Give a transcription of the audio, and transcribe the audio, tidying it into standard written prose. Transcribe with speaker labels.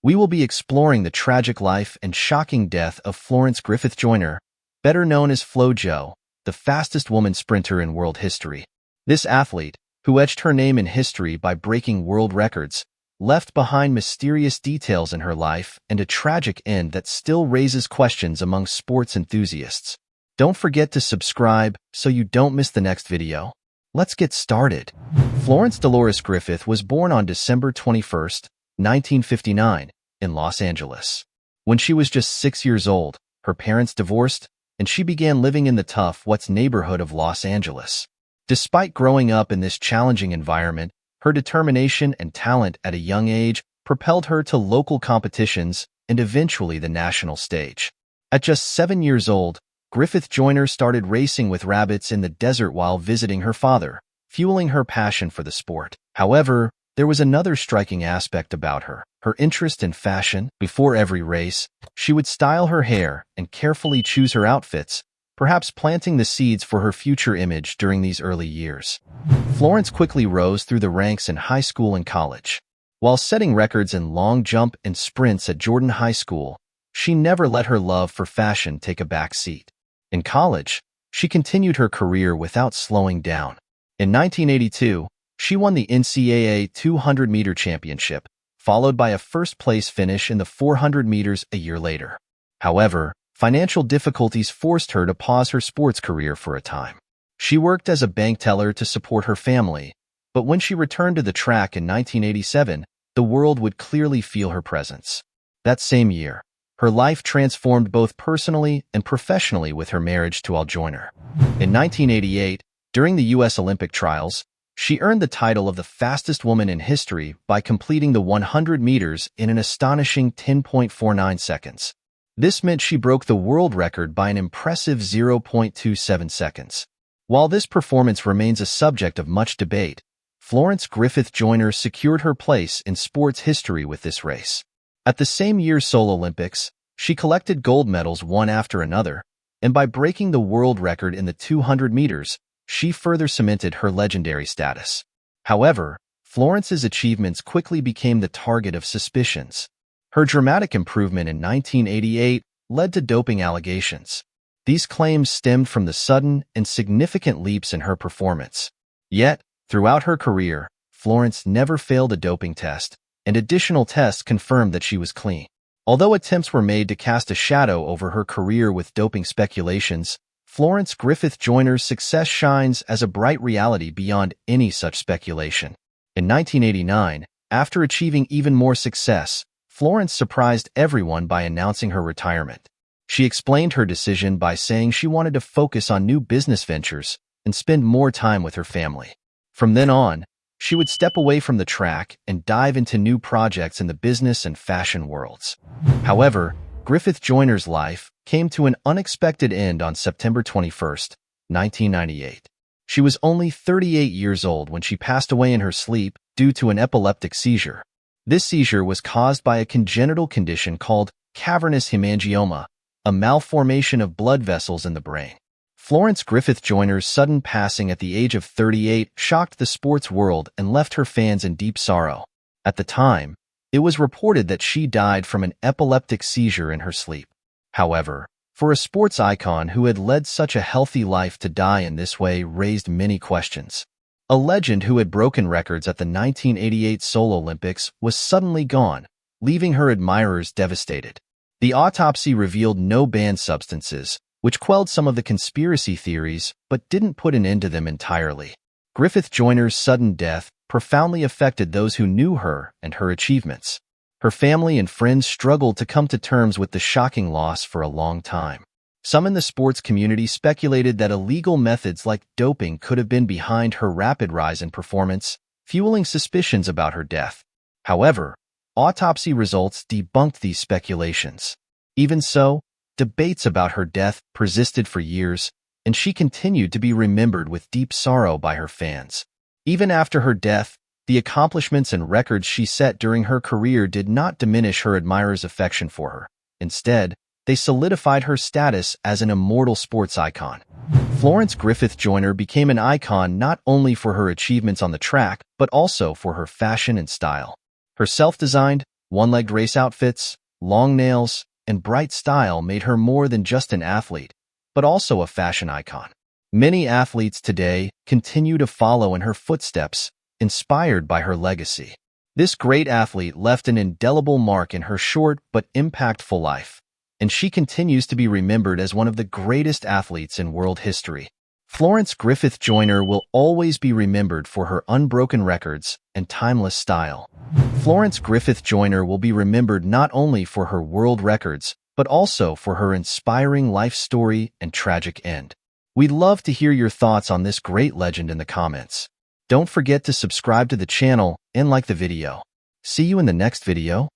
Speaker 1: We will be exploring the tragic life and shocking death of Florence Griffith Joyner, better known as FloJo, the fastest woman sprinter in world history. This athlete, who etched her name in history by breaking world records, left behind mysterious details in her life and a tragic end that still raises questions among sports enthusiasts. Don't forget to subscribe so you don't miss the next video. Let's get started. Florence Dolores Griffith was born on December 21, 1959, in Los Angeles. When she was just 6 years old, her parents divorced, and she began living in the tough Watts neighborhood of Los Angeles. Despite growing up in this challenging environment, her determination and talent at a young age propelled her to local competitions and eventually the national stage. At just 7 years old, Griffith Joyner started racing with rabbits in the desert while visiting her father, fueling her passion for the sport. However, there was another striking aspect about her interest in fashion. Before every race, she would style her hair and carefully choose her outfits, perhaps planting the seeds for her future image during these early years. Florence quickly rose through the ranks in high school and college. While setting records in long jump and sprints at Jordan High School, she never let her love for fashion take a back seat. In college, she continued her career without slowing down. In 1982, she won the NCAA 200-meter championship, followed by a first-place finish in the 400 meters a year later. However, financial difficulties forced her to pause her sports career for a time. She worked as a bank teller to support her family, but when she returned to the track in 1987, the world would clearly feel her presence. That same year, her life transformed both personally and professionally with her marriage to Al Joyner. In 1988, during the U.S. Olympic trials, she earned the title of the fastest woman in history by completing the 100 meters in an astonishing 10.49 seconds. This meant she broke the world record by an impressive 0.27 seconds. While this performance remains a subject of much debate, Florence Griffith Joyner secured her place in sports history with this race. At the same year's Seoul Olympics, she collected gold medals one after another, and by breaking the world record in the 200 meters, she further cemented her legendary status. However, Florence's achievements quickly became the target of suspicions. Her dramatic improvement in 1988 led to doping allegations. These claims stemmed from the sudden and significant leaps in her performance. Yet, throughout her career, Florence never failed a doping test, and additional tests confirmed that she was clean. Although attempts were made to cast a shadow over her career with doping speculations, Florence Griffith Joyner's success shines as a bright reality beyond any such speculation. In 1989, after achieving even more success, Florence surprised everyone by announcing her retirement. She explained her decision by saying she wanted to focus on new business ventures and spend more time with her family. From then on, she would step away from the track and dive into new projects in the business and fashion worlds. However, Griffith Joyner's life came to an unexpected end on September 21, 1998. She was only 38 years old when she passed away in her sleep due to an epileptic seizure. This seizure was caused by a congenital condition called cavernous hemangioma, a malformation of blood vessels in the brain. Florence Griffith Joyner's sudden passing at the age of 38 shocked the sports world and left her fans in deep sorrow. At the time, it was reported that she died from an epileptic seizure in her sleep. However, for a sports icon who had led such a healthy life to die in this way raised many questions. A legend who had broken records at the 1988 Seoul Olympics was suddenly gone, leaving her admirers devastated. The autopsy revealed no banned substances, which quelled some of the conspiracy theories but didn't put an end to them entirely. Griffith Joyner's sudden death profoundly affected those who knew her and her achievements. Her family and friends struggled to come to terms with the shocking loss for a long time. Some in the sports community speculated that illegal methods like doping could have been behind her rapid rise in performance, fueling suspicions about her death. However, autopsy results debunked these speculations. Even so, debates about her death persisted for years, and she continued to be remembered with deep sorrow by her fans. Even after her death, the accomplishments and records she set during her career did not diminish her admirers' affection for her. Instead, they solidified her status as an immortal sports icon. Florence Griffith Joyner became an icon not only for her achievements on the track, but also for her fashion and style. Her self-designed, One-legged race outfits, long nails, and bright style made her more than just an athlete, but also a fashion icon. Many athletes today continue to follow in her footsteps, inspired by her legacy. This great athlete left an indelible mark in her short but impactful life, and she continues to be remembered as one of the greatest athletes in world history. Florence Griffith Joyner will always be remembered for her unbroken records and timeless style. Florence Griffith Joyner will be remembered not only for her world records, but also for her inspiring life story and tragic end. We'd love to hear your thoughts on this great legend in the comments. Don't forget to subscribe to the channel and like the video. See you in the next video.